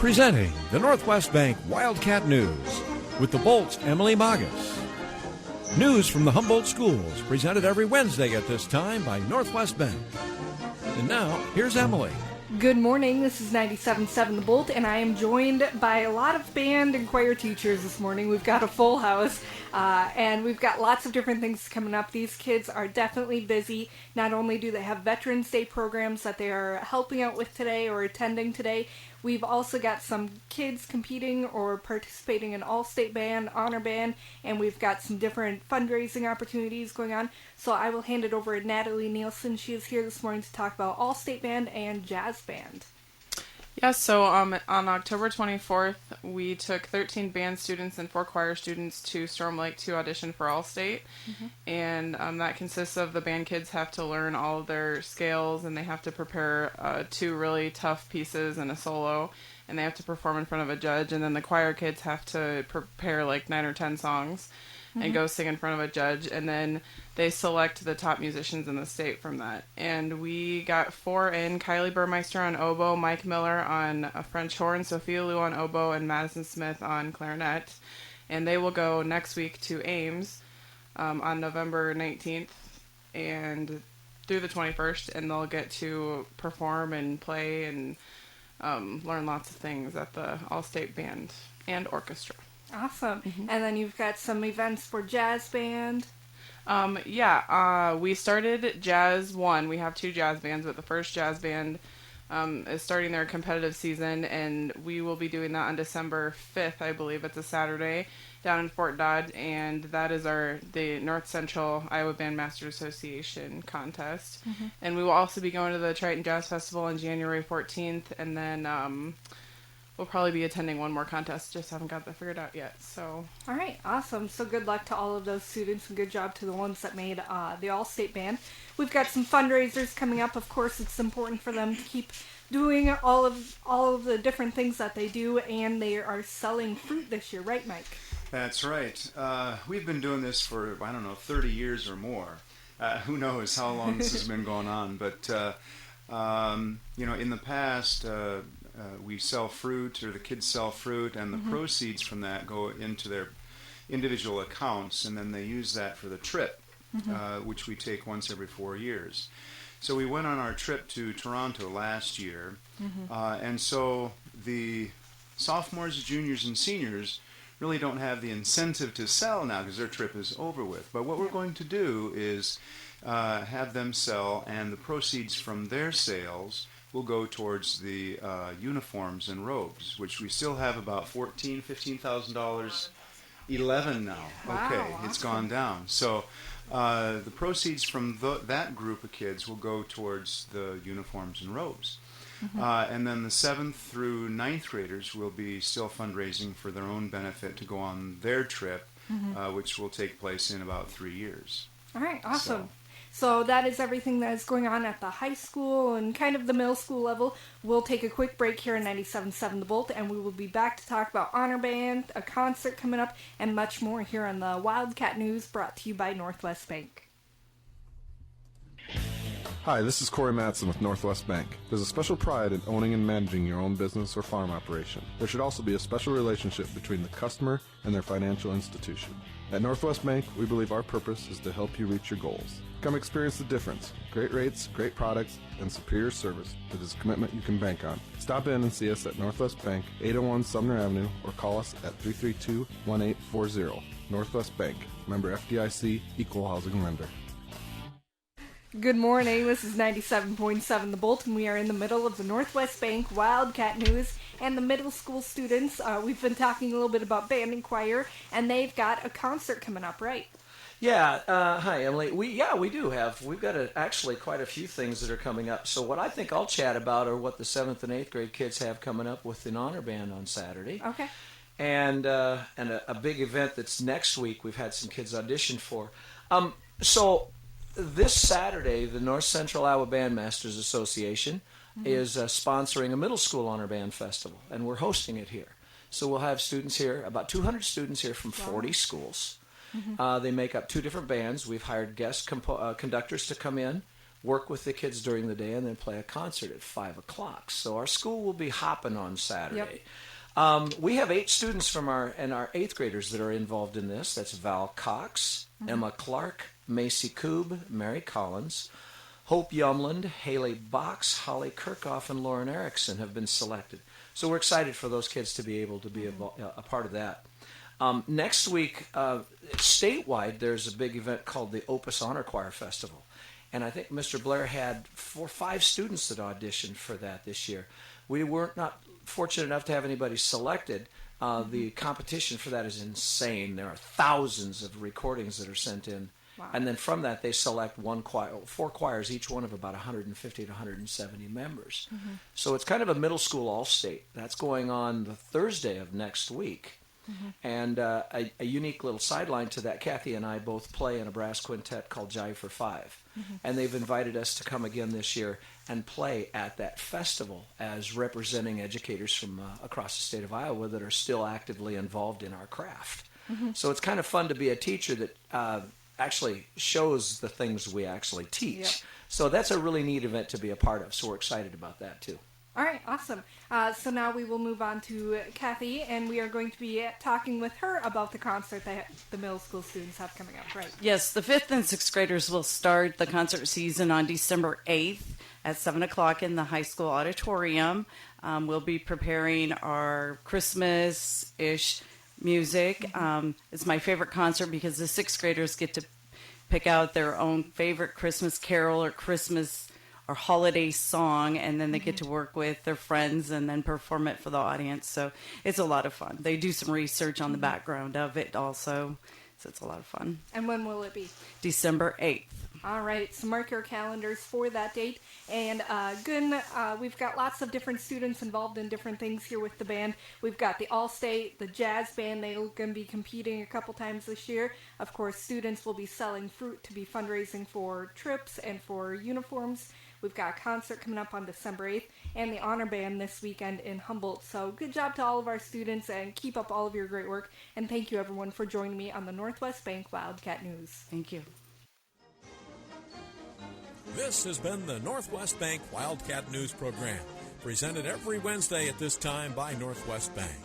Presenting the Northwest Bank Wildcat News with the Bolt's Emily Magas. News from the Humboldt schools presented every Wednesday at this time by Northwest Bank. And now, here's Emily. Good morning, this is 97.7 The Bolt, and I am joined by a lot of band and choir teachers this morning. We've got a full house, and we've got lots of different things coming up. These kids are definitely busy. Not only do they have Veterans Day programs that they are helping out with today or attending today, we've also got some kids competing or participating in All-State Band, Honor Band, and we've got some different fundraising opportunities going on. So I will hand it over to Natalie Nielsen. She is here this morning to talk about All-State Band and Jazz Band. Yeah, so on October 24th, we took 13 band students and 4 choir students to Storm Lake to audition for All-State. Mm-hmm. And that consists of the band kids have to learn all of their scales, and they have to prepare 2 really tough pieces and a solo, and they have to perform in front of a judge. And then the choir kids have to prepare like 9 or 10 songs and go sing in front of a judge, and then they select the top musicians in the state from that. And we got 4 in: Kylie Burmeister on oboe, Mike Miller on a French horn, Sophia Liu on oboe, and Madison Smith on clarinet. And they will go next week to Ames on November 19th and through the 21st, and they'll get to perform and play and learn lots of things at the All-State Band and Orchestra. Awesome. Mm-hmm. And then you've got some events for Jazz Band. We started Jazz 1. We have 2 jazz bands, but the first jazz band is starting their competitive season, and we will be doing that on December 5th, I believe. It's a Saturday down in Fort Dodge, and that is the North Central Iowa Bandmasters Association contest. Mm-hmm. And we will also be going to the Triton Jazz Festival on January 14th, and then we'll probably be attending one more contest. Just haven't got that figured out yet. So. All right, awesome. So good luck to all of those students, and good job to the ones that made the All-State Band. We've got some fundraisers coming up. Of course, it's important for them to keep doing all of the different things that they do, and they are selling fruit this year, right, Mike? That's right. We've been doing this for, 30 years or more. Who knows how long this has been going on, but in the past. We sell fruit, or the kids sell fruit, and the proceeds from that go into their individual accounts, and then they use that for the trip, which we take once every 4 years. So we went on our trip to Toronto last year, and so the sophomores, juniors, and seniors really don't have the incentive to sell now because their trip is over with. But what we're going to do is have them sell, and the proceeds from their sales will go towards the uniforms and robes, which we still have about $15,000, 11 now. Wow, okay, awesome. It's gone down. So the proceeds from that group of kids will go towards the uniforms and robes. And then the 7th through 9th graders will be still fundraising for their own benefit to go on their trip, which will take place in about 3 years. All right, awesome. So that is everything that is going on at the high school and kind of the middle school level. We'll take a quick break here in 97.7 The Bolt, and we will be back to talk about Honor Band, a concert coming up, and much more here on the Wildcat News, brought to you by Northwest Bank. Hi, this is Corey Matson with Northwest Bank. There's a special pride in owning and managing your own business or farm operation. There should also be a special relationship between the customer and their financial institution. At Northwest Bank, we believe our purpose is to help you reach your goals. Come experience the difference. Great rates, great products, and superior service that is a commitment you can bank on. Stop in and see us at Northwest Bank, 801 Sumner Avenue, or call us at 332-1840. Northwest Bank, member FDIC, equal housing lender. Good morning, this is 97.7 The Bolt, and we are in the middle of the Northwest Bank Wildcat News and the middle school students. We've been talking a little bit about band and choir, and they've got a concert coming up, right? Yeah, hi Emily. We've got actually quite a few things that are coming up. So what I think I'll chat about are what the 7th and 8th grade kids have coming up with an honor band on Saturday. Okay. And a big event that's next week we've had some kids audition for. So this Saturday, the North Central Iowa Bandmasters Association is sponsoring a middle school honor band festival, and we're hosting it here. So we'll have students here, about 200 students here from 40 schools. They make up 2 different bands. We've hired guest conductors to come in. work with the kids during the day, and then play a concert at 5 o'clock. So our school will be hopping on Saturday. We have 8 students from our 8th graders that are involved in this. That's Val Cox, Emma Clark, Macy Koob, Mary Collins, Hope Yumland, Haley Box, Holly Kirkhoff, and Lauren Erickson have been selected. So we're excited for those kids to be able to be a part of that. Next week, statewide, there's a big event called the Opus Honor Choir Festival. And I think Mr. Blair had 4 or 5 students that auditioned for that this year. We weren't not fortunate enough to have anybody selected. The competition for that is insane. There are thousands of recordings that are sent in. Wow. And then from that, they select 4 choirs, each one of about 150 to 170 members. So it's kind of a middle school all-state. That's going on the Thursday of next week. And a unique little sideline to that, Kathy and I both play in a brass quintet called Jive for 5. And they've invited us to come again this year and play at that festival as representing educators from across the state of Iowa that are still actively involved in our craft. So it's kind of fun to be a teacher that actually shows the things we actually teach. Yep. So that's a really neat event to be a part of. So we're excited about that too. All right, awesome. So now we will move on to Kathy, and we are going to be talking with her about the concert that the middle school students have coming up, right? Yes, the 5th and 6th graders will start the concert season on December 8th at 7 o'clock in the high school auditorium. We'll be preparing our Christmas-ish music. It's my favorite concert because the 6th graders get to pick out their own favorite Christmas carol or Christmas or holiday song, and then they get to work with their friends and then perform it for the audience. So it's a lot of fun. They do some research on the background of it also, so it's a lot of fun. And when will it be? December 8th. All right, so mark your calendars for that date. And we've got lots of different students involved in different things here with the band. We've got the All-State, the Jazz Band. They're going to be competing a couple times this year. Of course, students will be selling fruit to be fundraising for trips and for uniforms. We've got a concert coming up on December 8th and the Honor Band this weekend in Humboldt. So good job to all of our students and keep up all of your great work. And thank you, everyone, for joining me on the Northwest Bank Wildcat News. Thank you. This has been the Northwest Bank Wildcat News Program, presented every Wednesday at this time by Northwest Bank.